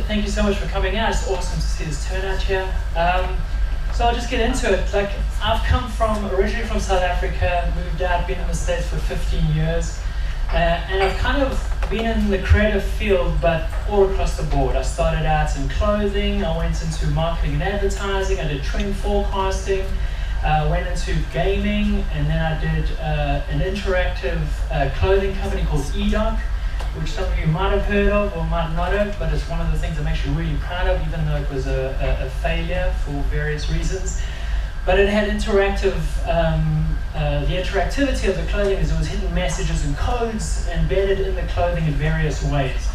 Thank you so much for coming out. It's awesome to see this turnout here. So I'll just get into it. Like, I've come originally from South Africa, moved out, been in the States for 15 years, and I've kind of been in the creative field, but all across the board. I started out in clothing, I went into marketing and advertising, I did trend forecasting, went into gaming, and then I did an interactive clothing company called Edoc, which some of you might have heard of or might not have, but it's one of the things I'm actually really proud of, even though it was a failure for various reasons. But it had interactive, the interactivity of the clothing is it was hidden messages and codes embedded in the clothing in various ways.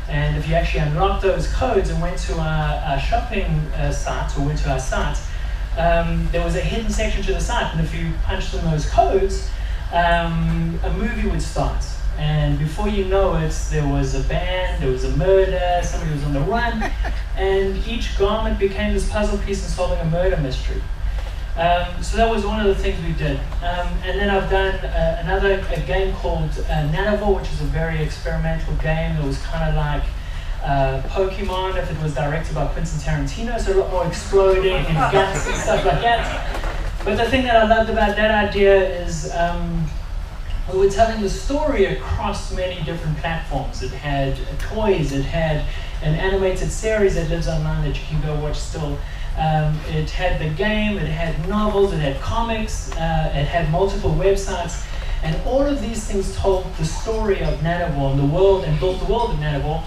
And if you actually unlocked those codes and went to our shopping site, or went to our site, there was a hidden section to the site, and if you punched in those codes, a movie would start. And before you know it, there was a band, there was a murder, somebody was on the run, and each garment became this puzzle piece in solving a murder mystery. So that was one of the things we did. And then I've done a game called Nanavore, which is a very experimental game. It was kind of like Pokemon if it was directed by Quentin Tarantino, so a lot more exploding and guts and stuff like that. But the thing that I loved about that idea is we were telling the story across many different platforms. It had toys, it had an animated series that lives online that you can go watch still. It had the game, it had novels, it had comics, it had multiple websites, and all of these things told the story of Nanavore and the world, and built the world of Nanavore,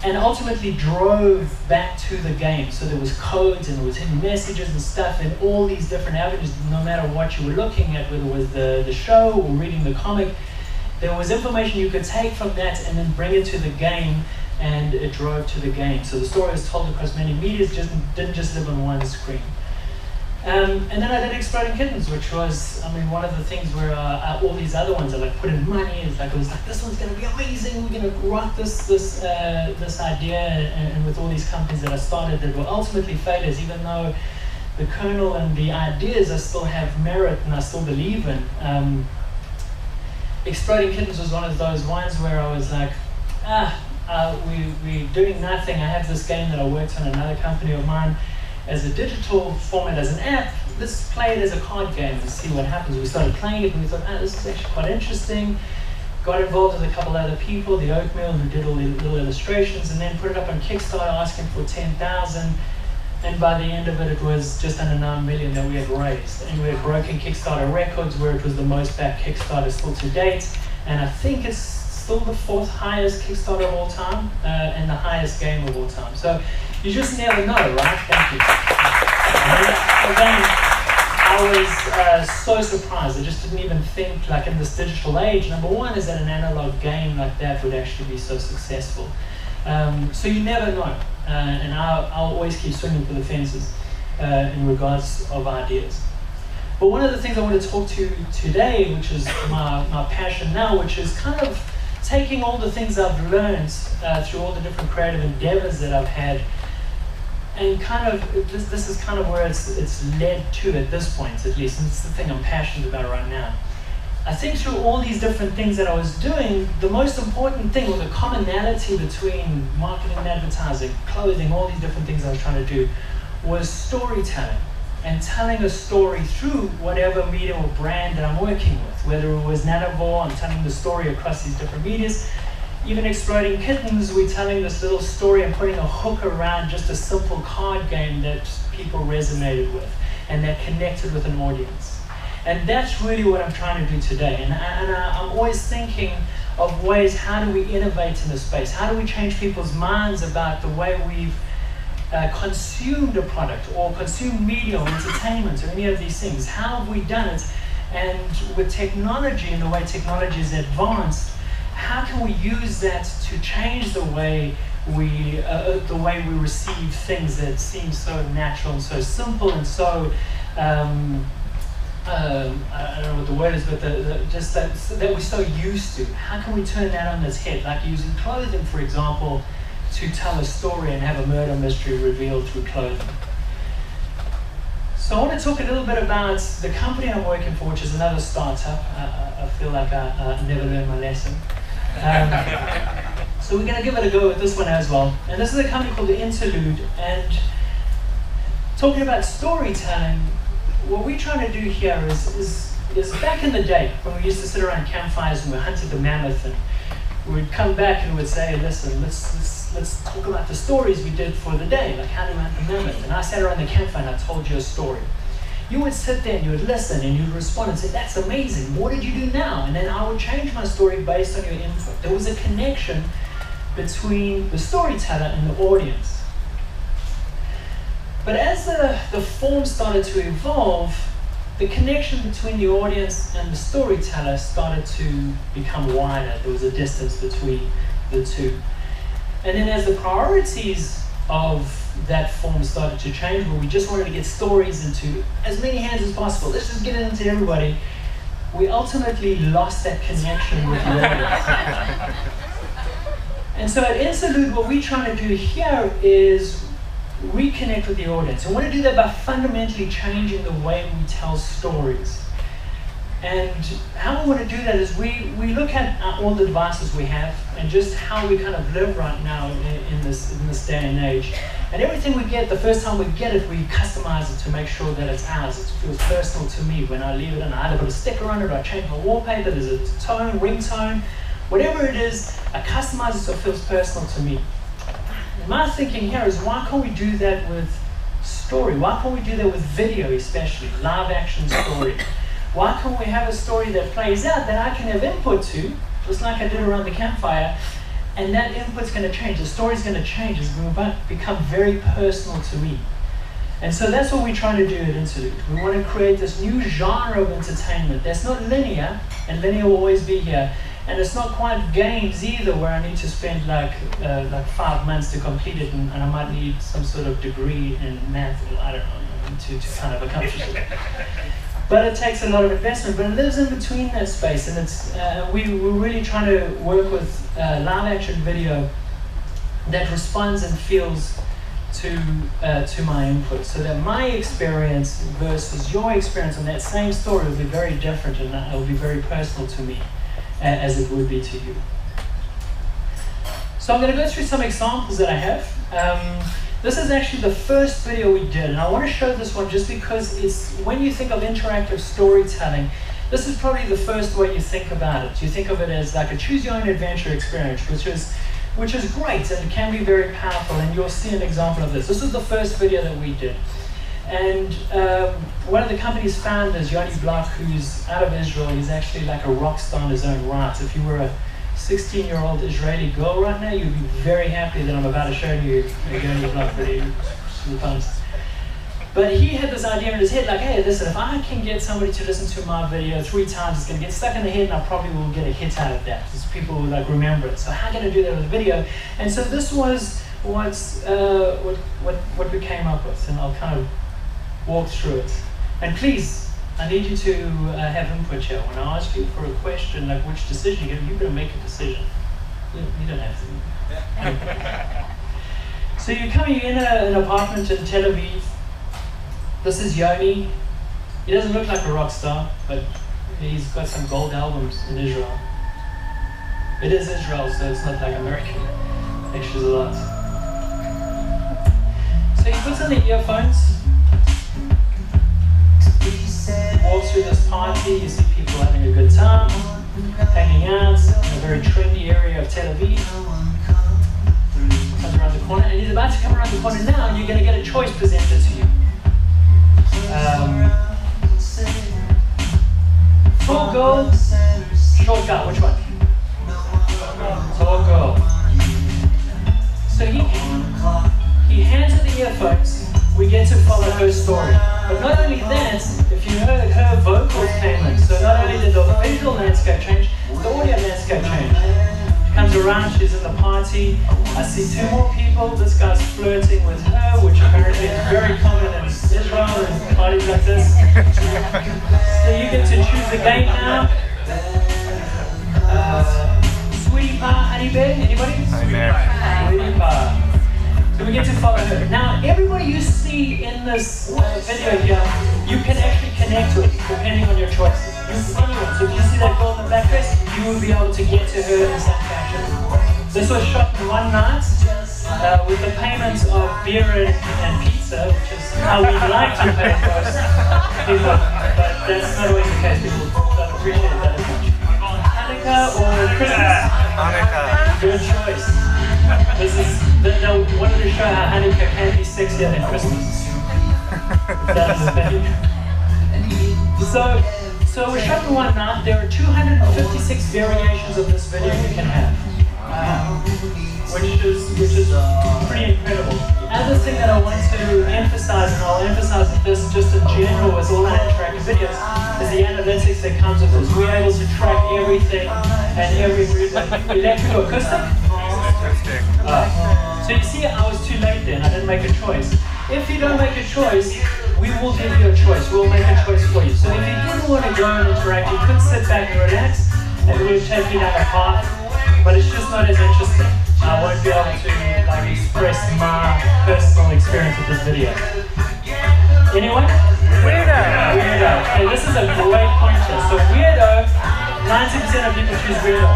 and ultimately drove back to the game. So there was codes and there was hidden messages and stuff in all these different avenues, no matter what you were looking at, whether it was the show or reading the comic. There was information you could take from that and then bring it to the game, and it drove to the game. So the story was told across many media, didn't just live on one screen. And then I did Exploding Kittens, which was, one of the things where all these other ones are like put in money. It was like, this one's going to be amazing. We're going to rock this idea, and with all these companies that I started that were ultimately failures, even though the kernel and the ideas I still have merit and I still believe in. Exploding Kittens was one of those ones where I was like, we're doing nothing. I have this game that I worked on another company of mine as a digital format, as an app. Let's play it as a card game and see what happens. We started playing it and we thought, this is actually quite interesting. Got involved with a couple other people, the Oatmeal, who did all the little illustrations, and then put it up on Kickstarter asking for 10,000. And by the end of it, it was just under 9 million that we had raised. And we had broken Kickstarter records where it was the most backed Kickstarter still to date. And I think it's still the 4th highest Kickstarter of all time, and the highest game of all time. So you just never know, right? Thank you. Again, I was so surprised. I just didn't even think, like, in this digital age, number one is that an analog game like that would actually be so successful. So you never know. And I'll always keep swinging for the fences in regards of ideas. But one of the things I want to talk to today, which is my passion now, which is kind of taking all the things I've learned through all the different creative endeavors that I've had, and kind of, this is kind of where it's led to at this point, at least, and it's the thing I'm passionate about right now. I think through all these different things that I was doing, the most important thing, or the commonality between marketing and advertising, clothing, all these different things I was trying to do, was storytelling. And telling a story through whatever media or brand that I'm working with. Whether it was Nanavore, I'm telling the story across these different medias. Even Exploding Kittens, we're telling this little story and putting a hook around just a simple card game that people resonated with and that connected with an audience. And that's really what I'm trying to do today. And I'm always thinking of ways, how do we innovate in this space? How do we change people's minds about the way we've consumed a product, or consumed media or entertainment, or any of these things? How have we done it? And with technology and the way technology is advanced, how can we use that to change the way we receive things that seem so natural and so simple and so I don't know what the word is, but just that we're so used to. How can we turn that on its head? Like using clothing, for example, to tell a story and have a murder mystery revealed through clothing. So I want to talk a little bit about the company I'm working for, which is another startup. I feel like I never learned my lesson. So we're going to give it a go with this one as well. And this is a company called the Interlude. And talking about storytelling, what we're trying to do here is back in the day when we used to sit around campfires and we hunted the mammoth, and we'd come back and we'd say, listen, let's talk about the stories we did for the day, like how to hunt the mammoth. And I sat around the campfire and I told you a story. You would sit there and you would listen and you'd respond and say, that's amazing, what did you do now? And then I would change my story based on your input. There was a connection between the storyteller and the audience. But as the form started to evolve, the connection between the audience and the storyteller started to become wider. There was a distance between the two. And then as the priorities of that form started to change, where we just wanted to get stories into as many hands as possible, let's just get it into everybody, we ultimately lost that connection with the audience. And so at Interlude, what we're trying to do here is reconnect with the audience. And we want to do that by fundamentally changing the way we tell stories. And how we want to do that is we look at all the devices we have and just how we kind of live right now in this day and age. And everything we get, the first time we get it, we customize it to make sure that it's ours. It feels personal to me. When I leave it in, I either put a sticker on it, or I change my wallpaper, there's a tone, ringtone, whatever it is, I customize it so it feels personal to me. And my thinking here is, why can't we do that with story? Why can't we do that with video, especially live action story? Why can't we have a story that plays out that I can have input to, just like I did around the campfire, and that input's going to change, the story's going to change, it's going to become very personal to me. And so that's what we're trying to do at Interlude. We want to create this new genre of entertainment that's not linear, and linear will always be here, and it's not quite games either, where I need to spend like 5 months to complete it, and I might need some sort of degree in math, or I don't know, to kind of accomplish it. But it takes a lot of investment, but it lives in between that space, and it's we're really trying to work with live action video that responds and feels to my input, so that my experience versus your experience on that same story will be very different, and it will be very personal to me, as it would be to you. So I'm going to go through some examples that I have. This is actually the first video we did, and I want to show this one just because it's, when you think of interactive storytelling, this is probably the first way you think about it. You think of it as like a choose-your-own-adventure experience, which is great and can be very powerful, and you'll see an example of this. This was the first video that we did. And one of the company's founders, Yoni Block, who's out of Israel, he's actually like a rock star in his own right. If you were a 16-year-old Israeli girl right now, you'd be very happy that I'm about to show you a Yoni Block video. But he had this idea in his head, like, hey, listen, if I can get somebody to listen to my video 3 times, it's going to get stuck in the head, and I probably will get a hit out of that, because people will like remember it. So how can I do that with a video? And so this was what we came up with, and I'll kind of walk through it. And please, I need you to have input here. When I ask you for a question, like which decision you're going to make a decision. You don't have to. So you're coming in an apartment in Tel Aviv. This is Yoni. He doesn't look like a rock star, but he's got some gold albums in Israel. It is Israel, so it's not like America. Actually, there's a lot. So he puts on the earphones, walks through this party. You see people having a good time, hanging out in a very trendy area of Tel Aviv. Comes around the corner, and he's about to come around the corner now, and you're going to get a choice presented to you. Tall girl, short guy, which one? Tall girl. So he hands her the earphones. We get to follow her story. But not only that, if you heard, her vocals came in. So not only did the visual landscape change, the audio landscape changed. She comes around, she's in the party. I see 2 more people. This guy's flirting with her, which apparently is very common in Israel and parties like this. So you get to choose the game now. Sweetie Pie, Honey Bear, anybody? Honey Bear. Sweetie Pie. So we get to follow her. Now, everybody you see in this video here, you can actually connect with, depending on your choices. Anyone. So if you see that girl in the black dress, you will be able to get to her in the same fashion. This was shot in one night with the payment of beer and pizza, which is how we like to pay most people, but that's not always the case. People don't appreciate that as much. Hanukkah or Christmas? Hanukkah. Good choice. They wanted to show how Hanukkah can be sexier than Christmas. That's the thing. So we shot in one night. There are 256 variations of this video you can have, which is pretty incredible. The other thing that I want to emphasize, and I'll emphasize this just in general with all our interactive videos, is the analytics that comes with this. We're able to track everything and every movement. Electric or acoustic? So you see, I was too late then. I didn't make a choice. If you don't make a choice, we will give you a choice. We'll make a choice for you. So if you didn't want to go and interact, you could sit back and relax, and we'll take you down a path. But it's just not as interesting. I won't be able to express my personal experience with this video. Anyone? Weirdo. Weirdo. Okay, this is a great pointer. So weirdo, 90% of people choose weirdo.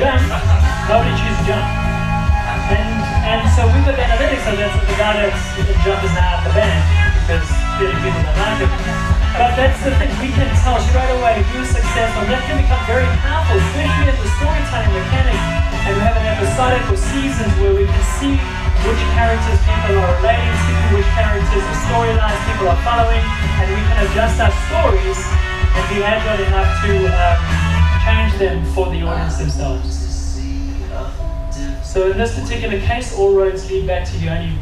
Jump, nobody chooses jump. And so we've got the analytics of that, so the guy that's jump is now out of the band because clearly people don't like it. But that's the thing, we can tell straight away who's successful. That can become very powerful, especially in the storytelling mechanic. And we have an episodic or seasons where we can see which characters people are relating to, which characters or storylines people are following, and we can adjust our stories and be agile enough to change them for the audience themselves. So in this particular case, all roads lead back to Yoni,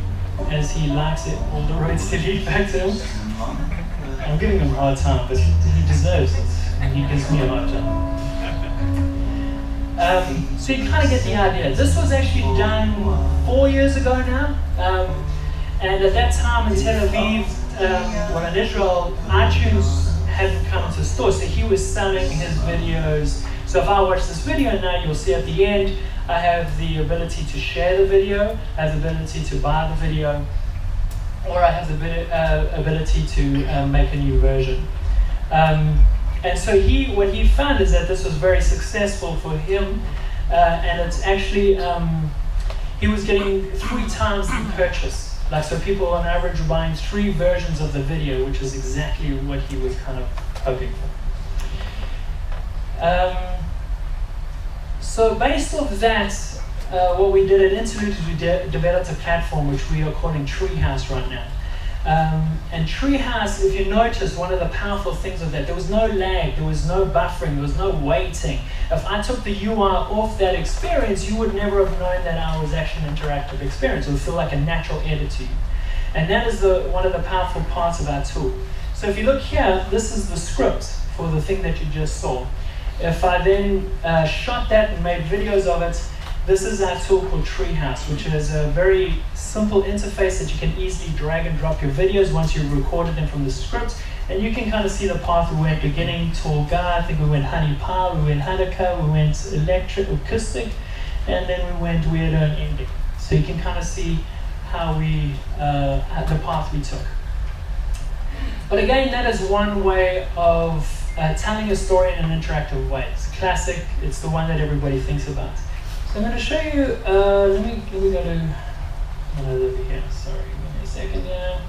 as he likes it. All the roads lead back to him. I'm giving him a hard time, but he deserves it, and he gives me a hard time. So you kind of get the idea. This was actually done 4 years ago now, and at that time in Tel Aviv, well in Israel, iTunes hadn't come to store, so he was selling his videos. So if I watch this video now, you'll see at the end, I have the ability to share the video, I have the ability to buy the video, or I have the ability to make a new version. And so what he found is that this was very successful for him, and it's actually, he was getting 3 times the purchase. Like, so people on average were buying 3 versions of the video, which is exactly what he was kind of hoping for. So based off that, what we did at Interlude is we developed a platform which we are calling Treehouse right now. And Treehouse, if you notice, one of the powerful things of that, there was no lag, there was no buffering, there was no waiting. If I took the UI off that experience, you would never have known that I was actually an interactive experience. It would feel like a natural edit to you. And that is one of the powerful parts of our tool. So if you look here, this is the script for the thing that you just saw. If I then shot that and made videos of it, this is our tool called Treehouse, which is a very simple interface that you can easily drag and drop your videos once you've recorded them from the script. And you can kind of see the path. We went beginning, tall guy, I think we went honey pie, we went Hanukkah, we went electric, acoustic, and then we went weirdo and ending. So you can kind of see how we, the path we took. But again, that is one way of telling a story in an interactive way. It's classic, it's the one that everybody thinks about. So I'm going to show you, let me go to another over here, sorry, give me a second here.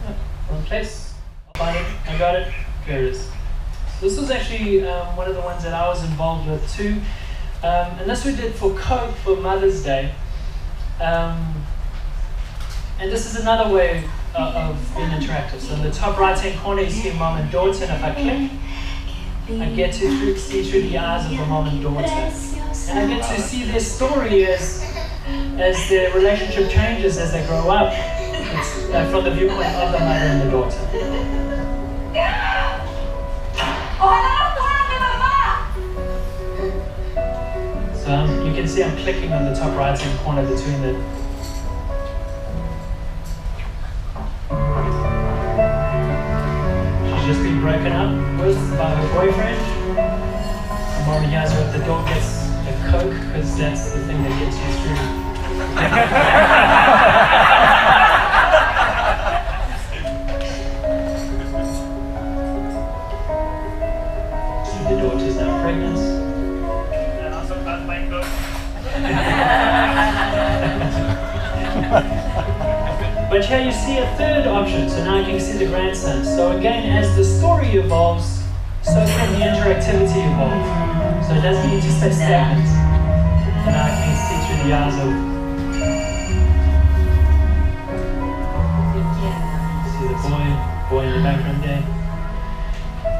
Oh, wrong place, I'll find it, I got it, there it is. So this was actually one of the ones that I was involved with too. And this we did for Coke for Mother's Day. And this is another way of being interactive. So in the top right hand corner you see mom and daughter, and if I click, I get to see through the eyes of the mom and daughter. And I get to see their story as their relationship changes as they grow up. It's from the viewpoint of the mother and the daughter. So you can see I'm clicking on the top right hand corner between the just been broken up with by her boyfriend. The mom yells her at the door, gets a Coke, because that's the thing that gets you through. The daughter's now pregnant. And also playing Coke. But here you see a third option, so now you can see the grandson. So again, as the story evolves, so can the interactivity evolve. So it doesn't need to stay stagnant. And now I can see through the eyes of... See the boy in the background there.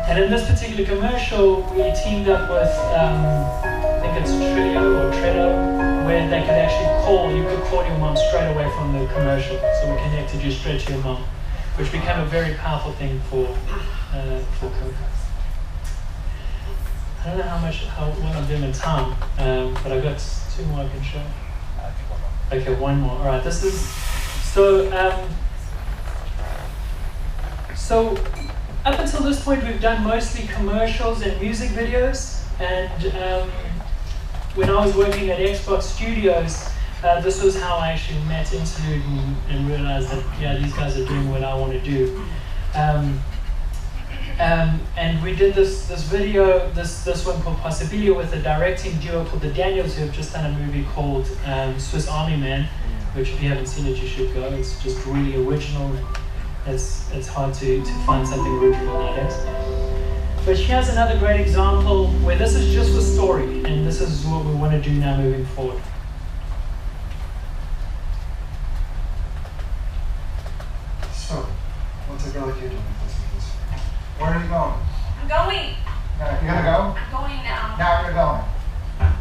And in this particular commercial, we teamed up with, I think it's Trello, where they could actually you could call your mom straight away from the commercial. So we connected you straight to your mom, which became a very powerful thing for Coca. I don't know what I'm doing in time, but I've got 2 more I can show. Okay, 1 more. All right, this is, so up until this point, we've done mostly commercials and music videos, and when I was working at Xbox Studios, this was how I actually met Interlude and realized that, yeah, these guys are doing what I want to do. And we did this video, this one called Possibilia, with a directing duo called the Daniels, who have just done a movie called Swiss Army Man, which if you haven't seen it, you should go. It's just really original. It's hard to find something original nowadays. But here's another great example where this is just for story, and this is what we want to do now moving forward. So, what's a girl like you doing? Where are you going? I'm going. Now, you're gonna go? I'm going now. Now you're going.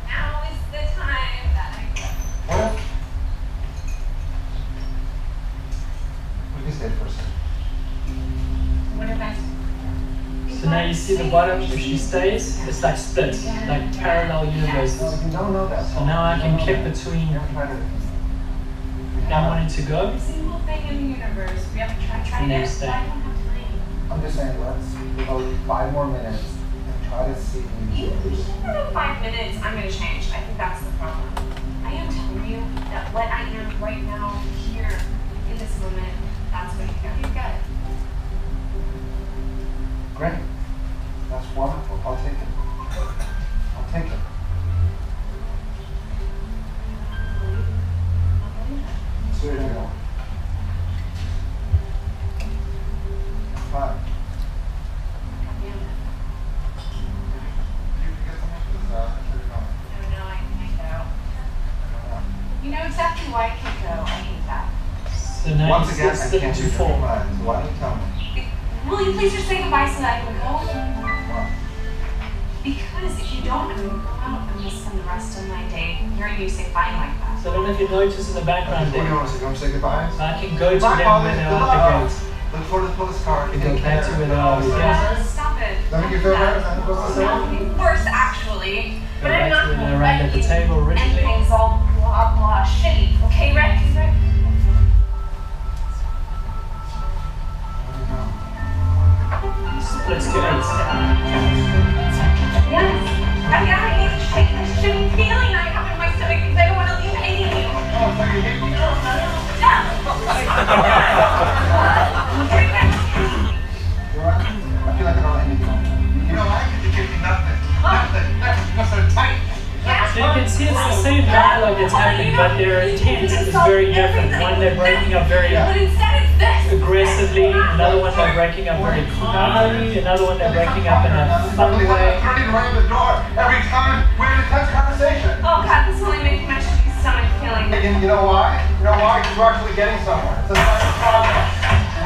Now is the time that I go. What? We can stay for a second. What if I... So now you see the bottom, if she stays, it's like split, like parallel universes. So if you don't know that So song, now I can click between now wanting to go. Every single thing in the universe, we have to try And then it, stay. but I don't have time. I'm just saying, let's go 5 more minutes and try to see the Even universe. in 5 minutes, I'm going to change. I think that's the problem. I am telling you that what I am right now, here, in this moment, that's what you got. You got it. Great. That's wonderful. I'll take it. I'll take it. So you're gonna go. Fine. Damn it. Did you forget something? Because I should have known. No, I can't go. You know exactly why I can't go. I hate that. So now Once you again, see I split can't into do 4. different minds. Why don't you tell me? Will you please just say goodbye so that I can go? Why? Because if you don't, I'm going to go out. I'm going to spend the rest of my day hearing you say bye like that. So I don't know if you notice in the background What do you there, want us to go and say goodbye? I can go to Bye, them Molly. when they're Good out luck. the gate. Look forward to the police car. You go back to where they are. Yeah, stop it. That make you feel better? Is that what you're That would saying? be worse, actually. But Go I'm back not to where going they're to around let at the you. table originally. Anything's all blah, blah, shitty. Okay, Rick? Splits to 8. Yes. I mean, I need to shake this shitty feeling I have in my stomach because I don't want to leave hating you. Oh, so you hate me now? Yeah. You're right. I feel like I don't like anything. You know, I get to give you nothing. Nothing. That's so tight. So you can see it's the same dialogue that's happening, but their intent is very different. One, they're breaking up very But instead it's this. aggressively, another one they're breaking up very calmly, another one they're breaking up in a fun way. Turning right in the door every time we're in a tense conversation. Oh God, this is only making my shitty stomach feeling. And you know why? You know why? Because we're actually getting somewhere. It's a sign of progress.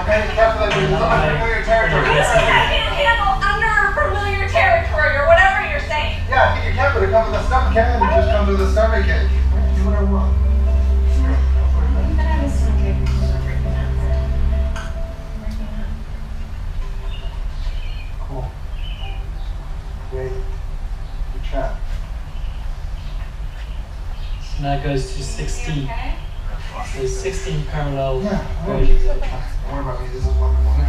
Okay, that's like we're in unfamiliar territory. I can't handle unfamiliar territory or whatever you're saying. Yeah, I think you can, but it comes with a stomach ache. It just comes with a stomach ache. Do what I want. Then I was thinking, Cool. Great. Good chat. So now it goes to 16. okay? So 16 parallel Yeah. versions of it. Don't worry about me. This is what we want to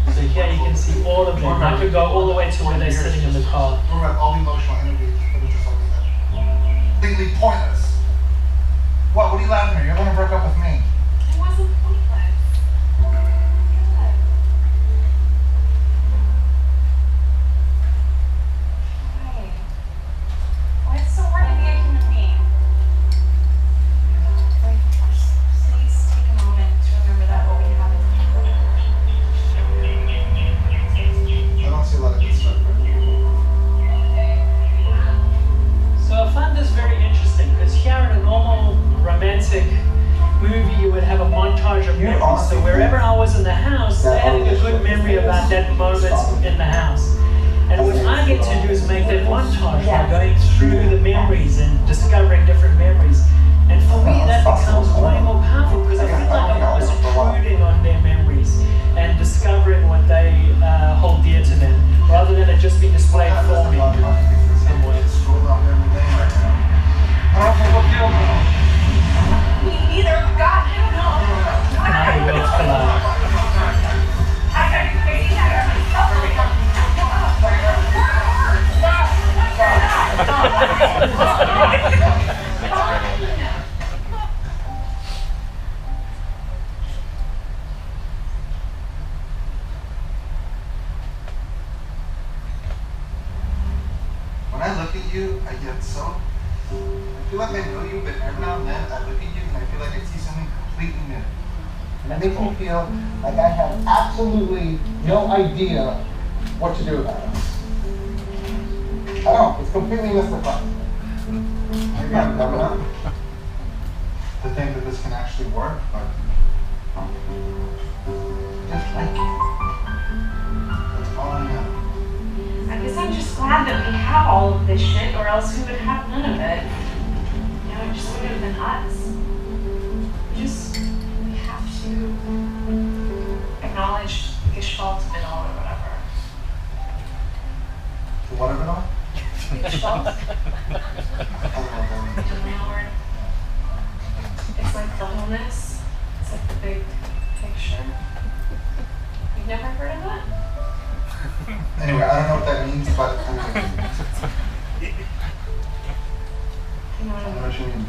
do. So here you can see all of them. I could go all the way to where they're sitting in the car. Don't worry about all the emotional energy put into something that's completely pointless. What are you laughing at? You're the one who broke up with me. It wasn't pointless. Good. Why? Why it's so hard to be a human being? Like, please moments in the house. And what I get to do is make that montage by going through the memories and discovering different memories. And for me, that becomes way more powerful because I feel like I'm almost intruding on their memories and discovering what they hold dear to them, rather than it just be displayed for me. Me neither. God, I don't know. Another world collide. When I look at you, I get so... I feel like I know you, but every now and then I look at you and I feel like I see something completely new. And it makes me feel like I have absolutely no idea what to do about it. I don't know, it's completely mystifying. Maybe I'm dumb enough to think that this can actually work, but I just like it. That's all I know. I guess I'm just glad that we have all of this shit, or else we would have none of it. You know, it just would have been us. We have to acknowledge Gestalt and all or whatever. So what of it all? Gestalt. I don't know what that means. It's like the wholeness. It's like the big picture. You've never heard of that? Anyway, I don't know what that means, but I mean, You know I what know I what you mean.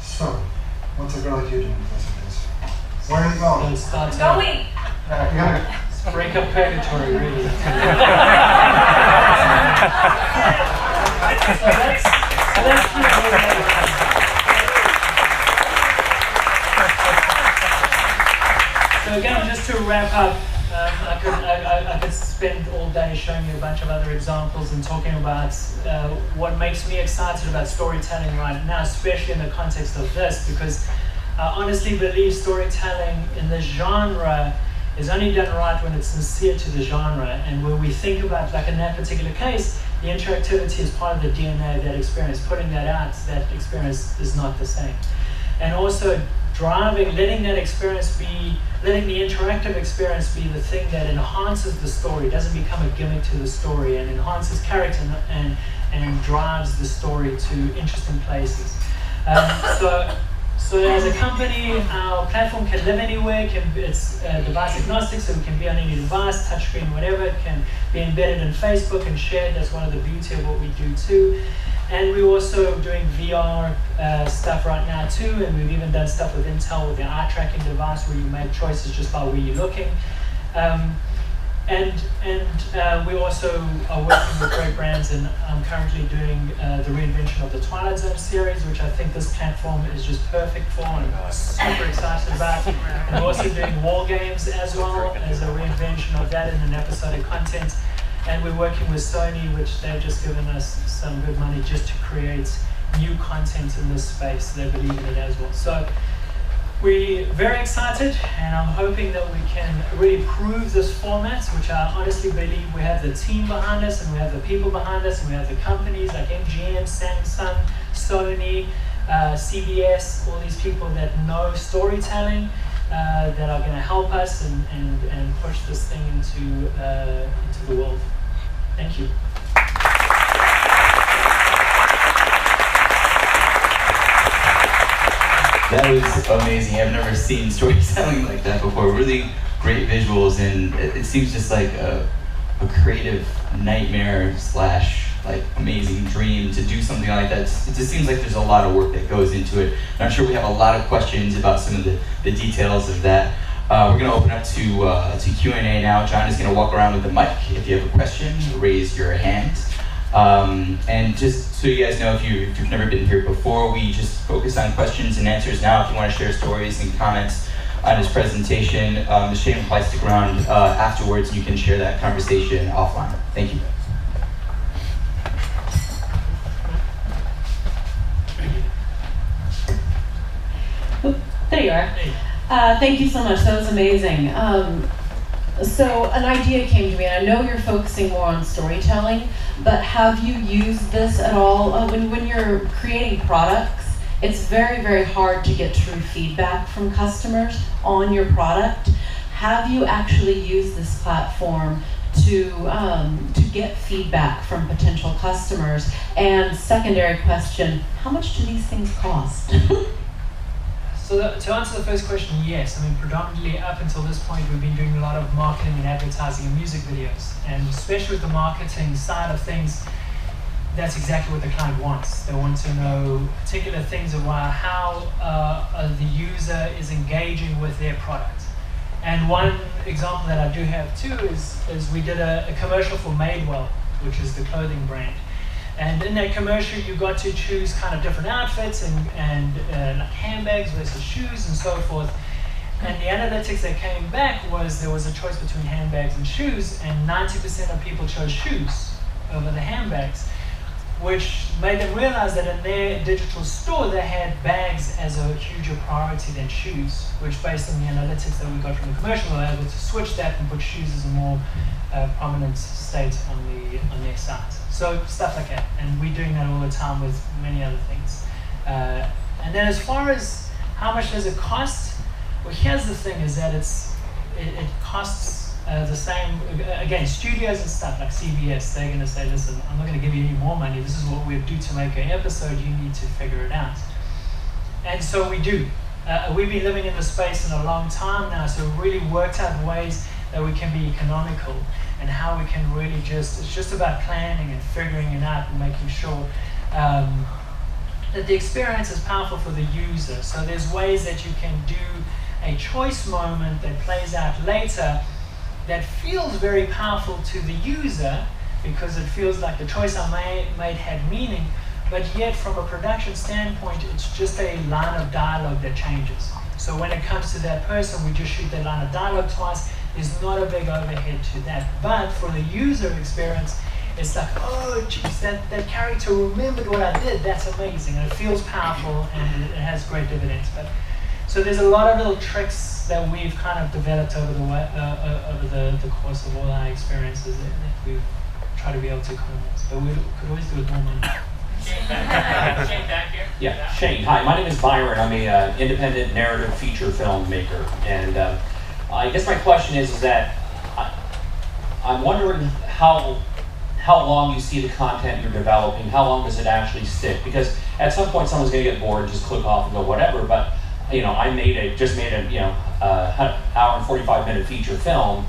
So, what's a girl like you doing with this? Where are you going? Don't start I'm to going! You gotta break up purgatory, really. So that's So again, just to wrap up, I could spend all day showing you a bunch of other examples and talking about what makes me excited about storytelling right now, especially in the context of this, because I honestly believe storytelling in this genre is only done right when it's sincere to the genre, and when we think about, like in that particular case, the interactivity is part of the DNA of that experience. Putting that out, that experience is not the same. And also letting that experience be, letting the interactive experience be the thing that enhances the story, doesn't become a gimmick to the story, and enhances character and drives the story to interesting places. So as a company, our platform can live anywhere. It's device agnostic, so we can be on any device, touchscreen, whatever. It can be embedded in Facebook and shared. That's one of the beauty of what we do too. And we're also doing VR stuff right now too, and we've even done stuff with Intel with the eye tracking device where you make choices just by where you're looking. We also are working with great brands, and I'm currently doing the reinvention of the Twilight Zone series, which I think this platform is just perfect for, and I'm super excited about. And we're also doing war games as well as a reinvention of that in an episodic content. And we're working with Sony, which they've just given us some good money just to create new content in this space. They believe in it as well. So we're very excited, and I'm hoping that we can really prove this format, which I honestly believe we have the team behind us, and we have the people behind us, and we have the companies like MGM, Samsung, Sony, CBS, all these people that know storytelling, that are going to help us and push this thing into the world. Thank you. That was amazing. I've never seen storytelling like that before. Really great visuals, and it seems just like a creative nightmare / like amazing dream to do something like that. It just seems like there's a lot of work that goes into it. And I'm sure we have a lot of questions about some of the details of that. We're going to open up to Q&A now. John is going to walk around with the mic. If you have a question, raise your hand. And just so you guys know, if you've never been here before, we just focus on questions and answers now. If you want to share stories and comments, on his presentation. Shane will probably stick around afterwards, and you can share that conversation offline. Thank you. There you are. Thank you so much. That was amazing. So an idea came to me, and I know you're focusing more on storytelling, but have you used this at all? When you're creating products, it's very, very hard to get true feedback from customers on your product. Have you actually used this platform to get feedback from potential customers? And secondary question, how much do these things cost? So to answer the first question, yes. I mean, predominantly up until this point, we've been doing a lot of marketing and advertising and music videos. And especially with the marketing side of things, that's exactly what the client wants. They want to know particular things about how the user is engaging with their product. And one example that I do have too is we did a commercial for Madewell, which is the clothing brand. And in that commercial, you got to choose kind of different outfits and like handbags versus shoes and so forth. And the analytics that came back was there was a choice between handbags and shoes, and 90% of people chose shoes over the handbags, which made them realize that in their digital store, they had bags as a huger priority than shoes, which based on the analytics that we got from the commercial, we were able to switch that and put shoes as a more prominent state on their site. So stuff like that, and we're doing that all the time with many other things. And then as far as how much does it cost, well, here's the thing: is that it costs the same. Again, studios and stuff like CBS, they're going to say, "Listen, I'm not going to give you any more money. This is what we do to make an episode. You need to figure it out." And so we do. We've been living in the space in a long time now, so we've really worked out ways that we can be economical, and how we can really it's just about planning and figuring it out and making sure that the experience is powerful for the user. So there's ways that you can do a choice moment that plays out later that feels very powerful to the user because it feels like the choice I made had meaning, but yet from a production standpoint, it's just a line of dialogue that changes. So when it comes to that person, we just shoot that line of dialogue twice. There's not a big overhead to that. But for the user experience, it's like, oh, geez, that character remembered what I did. That's amazing. And it feels powerful, and it has great dividends. So there's a lot of little tricks that we've kind of developed over the course of all our experiences that we've tried to be able to economize. But we could always do with more money. Shane back here. Yeah, Shane. Hi, my name is Byron. I'm a independent narrative feature filmmaker, and I guess my question is that I'm wondering how long you see the content you're developing. How long does it actually stick? Because at some point someone's going to get bored, just click off and go whatever. But I just made a hour and 45-minute feature film.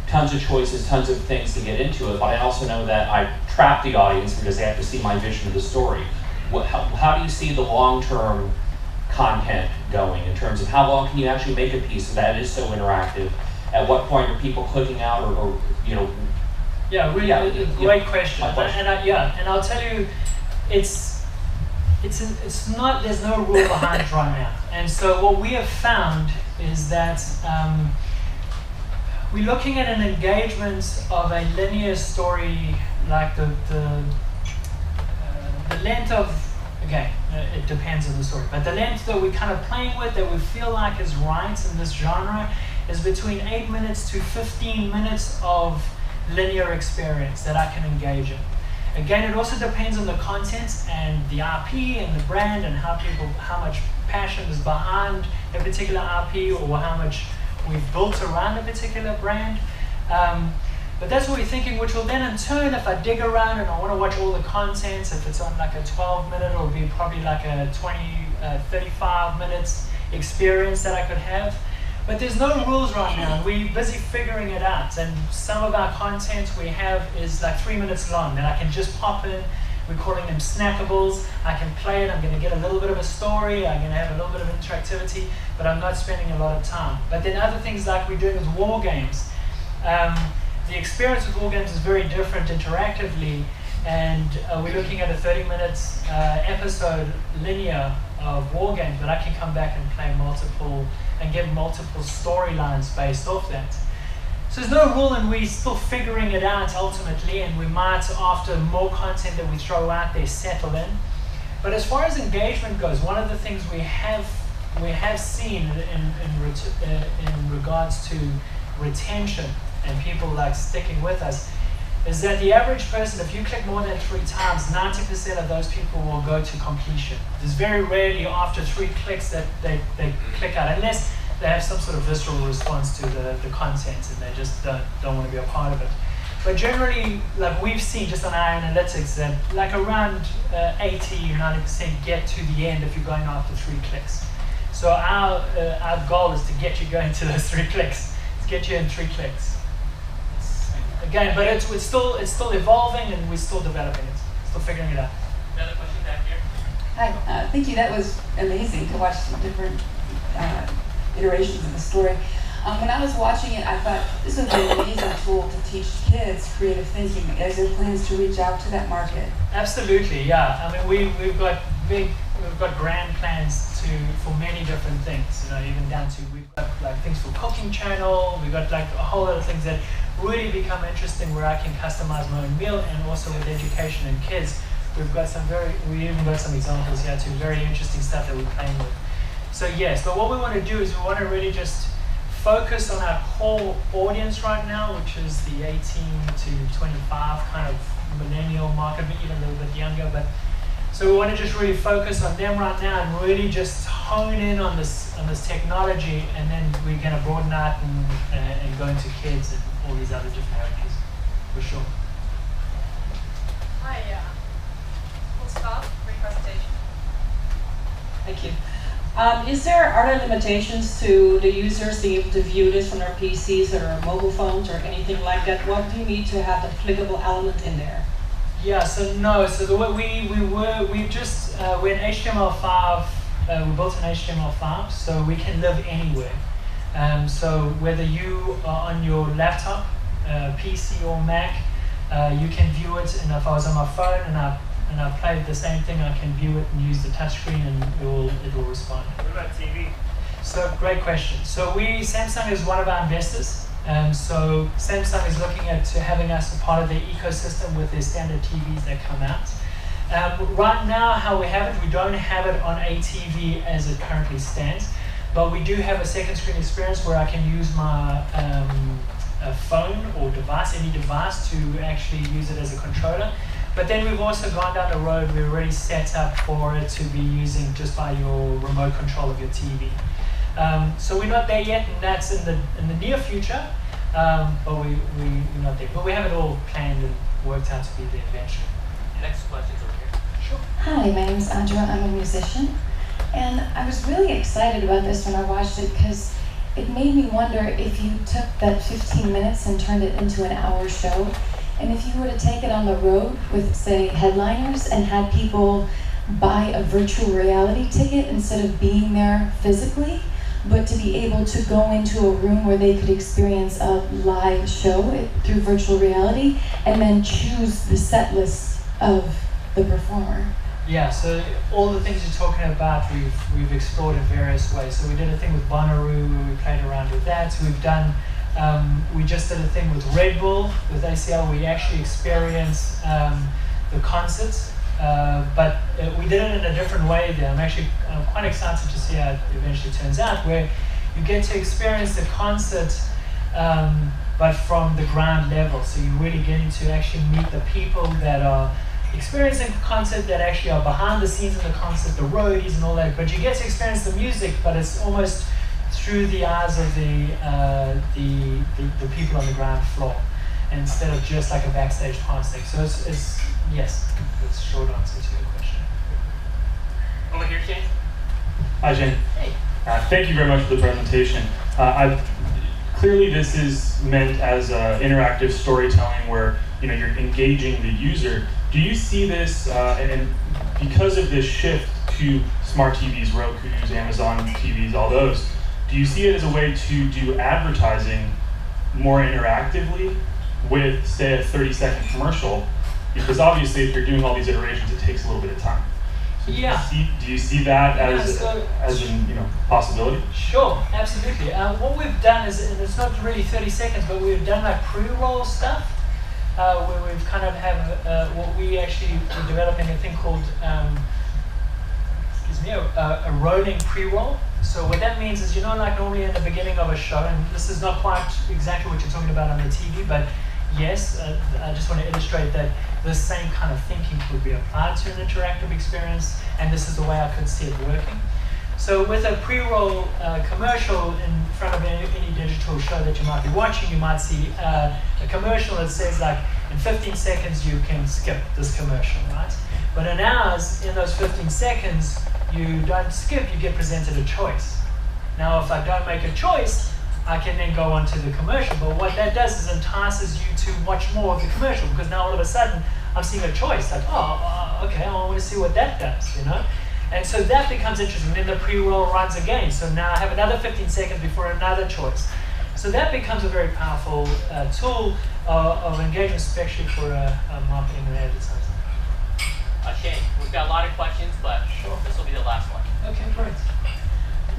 Tons of choices, tons of things to get into it. But I also know that I trap the audience because they have to see my vision of the story. How do you see the long-term content going in terms of how long can you actually make a piece that is so interactive? At what point are people clicking out or Yeah, really, great question. And I'll tell you, it's not, there's no rule behind it right now. And so what we have found is that we're looking at an engagement of a linear story, like the length of, again, it depends on the story, but the length that we're kind of playing with, that we feel like is right in this genre, is between 8 minutes to 15 minutes of linear experience that I can engage in. Again, it also depends on the content and the IP and the brand and how much passion is behind a particular IP or how much we've built around a particular brand. But that's what we're thinking, which will then in turn, if I dig around and I want to watch all the content, if it's on like a 12-minute, it'll be probably like a 35 minutes experience that I could have. But there's no rules right now. We're busy figuring it out. And some of our content we have is like 3 minutes long that I can just pop in. We're calling them snackables. I can play it. I'm going to get a little bit of a story. I'm going to have a little bit of interactivity, but I'm not spending a lot of time. But then other things like we're doing with war games. The experience with war games is very different interactively and we're looking at a 30-minute episode linear of war games, but I can come back and play multiple and get multiple storylines based off that. So there's no rule, and we're still figuring it out ultimately, and we might, after more content that we throw out there, settle in. But as far as engagement goes, one of the things we have seen in regards to retention and people like sticking with us is that the average person, if you click more than 3 times, 90% of those people will go to completion. There's very rarely after 3 clicks that they click out, unless they have some sort of visceral response to the content and they just don't want to be a part of it. But generally, like we've seen just on our analytics, that like around 80-90% get to the end if you're going after 3 clicks. So our goal is to get you going to those 3 clicks. To get you in 3 clicks. Again, but it's still evolving, and we're still developing it, still figuring it out. Another question back here. Hi, thank you. That was amazing to watch the different iterations of the story. When I was watching it, I thought this would be an amazing tool to teach kids creative thinking. Is there plans to reach out to that market? Absolutely, yeah. I mean, we've got grand plans for many different things. You know, even down to we've got like things for cooking channel. We've got like a whole lot of things that really become interesting where I can customize my own meal, and also with education and kids, we even got some examples here too. Very interesting stuff that we're playing with. So yes, but what we want to do is we want to really just focus on our core audience right now, which is the 18 to 25 kind of millennial market, but even a little bit younger. But so we want to just really focus on them right now and really just hone in on this technology, and then we're going to broaden out and go into kids and all these other different areas, for sure. Hi, full stop, great presentation. Thank you. Is there, are there limitations to the users being able to view this from their PCs or mobile phones or anything like that? What do you need to have the clickable element in there? Yeah, so no, so the way we're in HTML5, we built an HTML5, so we can live anywhere. So whether you are on your laptop, PC or Mac, you can view it, and if I was on my phone and I played the same thing, I can view it and use the touchscreen, and it will respond. What about TV? So great question. So Samsung is one of our investors. So Samsung is looking at having us a part of their ecosystem with their standard TVs that come out. Right now, how we have it, we don't have it on a TV as it currently stands, but we do have a second screen experience where I can use my phone or device, any device, to actually use it as a controller. But then we've also gone down the road, we're already set up for it to be using just by your remote control of your TV. So we're not there yet, and that's in the near future, but we're not there. But we have it all planned and worked out to be there eventually. Next question's over here. Sure. Hi, my name is Andrea. I'm a musician, and I was really excited about this when I watched it because it made me wonder if you took that 15 minutes and turned it into an hour show, and if you were to take it on the road with, say, headliners and had people buy a virtual reality ticket instead of being there physically, but to be able to go into a room where they could experience a live show through virtual reality and then choose the set list of the performer. Yeah, so all the things you're talking about, we've explored in various ways. So we did a thing with Bonnaroo where we played around with that. We've done, we just did a thing with Red Bull, with ACL. We actually experienced the concerts, but we did it in a different way there. I'm quite excited to see how it eventually turns out, where you get to experience the concert, but from the ground level. So you're really getting to actually meet the people that are experiencing the concert, that actually are behind the scenes of the concert, the roadies and all that. But you get to experience the music, but it's almost through the eyes of the people on the ground floor, instead of just like a backstage pass thing. So it's yes, that's a short answer to your question. Over here, Shane. Hi, Shane. Hey. Thank you very much for the presentation. Clearly, this is meant as interactive storytelling where you're engaging the user. Do you see this, and because of this shift to smart TVs, Roku's, Amazon TVs, all those, do you see it as a way to do advertising more interactively with, say, a 30-second commercial Because obviously, if you're doing all these iterations, it takes a little bit of time. So do you see that as a possibility? Sure, absolutely. What we've done is, and it's not really 30 seconds, but we've done like pre-roll stuff, where we've kind of have what we actually were developing a thing called a rolling pre-roll. So what that means is, like normally in the beginning of a show, and this is not quite exactly what you're talking about on the TV, but yes, I just want to illustrate that the same kind of thinking could be applied to an interactive experience, and this is the way I could see it working. So with a pre-roll commercial in front of any digital show that you might be watching, you might see a commercial that says like, in 15 seconds you can skip this commercial, right? But in ours, in those 15 seconds, you don't skip, you get presented a choice. Now if I don't make a choice, I can then go on to the commercial, but what that does is entices you to watch more of the commercial, because now all of a sudden I'm seeing a choice, like, okay, I want to see what that does, And so that becomes interesting. Then the pre-roll runs again, so now I have another 15 seconds before another choice. So that becomes a very powerful tool of engagement, especially for marketing and advertising. Shane, we've got a lot of questions, but this will be the last one. Okay, great.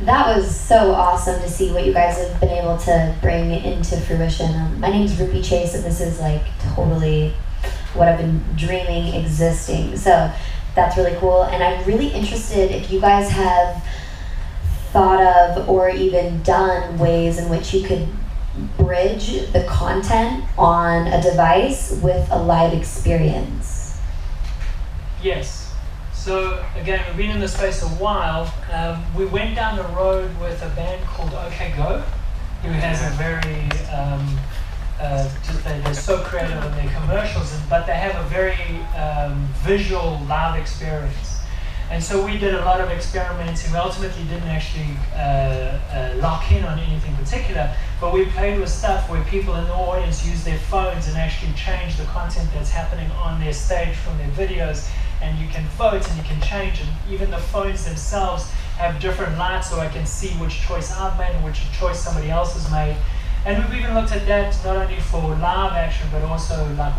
That was so awesome to see what you guys have been able to bring into fruition. My name's Ruby Chase, and this is like totally what I've been dreaming existing. So that's really cool. And I'm really interested if you guys have thought of or even done ways in which you could bridge the content on a device with a live experience. Yes. So again, we've been in the space a while. We went down the road with a band called OK Go, who has a very, they're so creative in their commercials, but they have a very visual live experience. And so we did a lot of experimenting. We ultimately didn't actually lock in on anything particular, but we played with stuff where people in the audience use their phones and actually change the content that's happening on their stage from their videos. And you can vote and you can change, and even the phones themselves have different lights, so I can see which choice I've made and which choice somebody else has made. And we've even looked at that not only for live action, but also like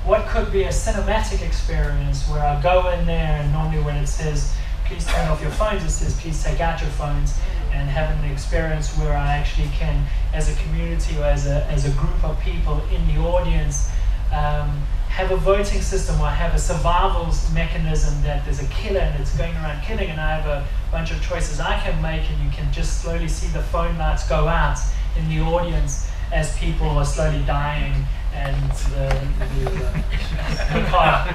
what could be a cinematic experience where I go in there, and normally when it says please turn off your phones, it says please take out your phones, and having the experience where I actually can, as a community or as a group of people in the audience, have a voting system, or have a survival mechanism that there's a killer and it's going around killing, and I have a bunch of choices I can make, and you can just slowly see the phone lights go out in the audience as people are slowly dying, and the car,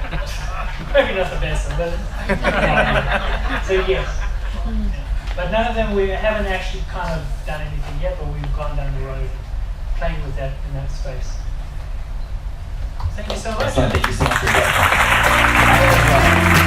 maybe not the best, but so yes. But none of them, we haven't actually kind of done anything yet, but we've gone down the road playing with that in that space. Thank you so much. Thank you so much for that.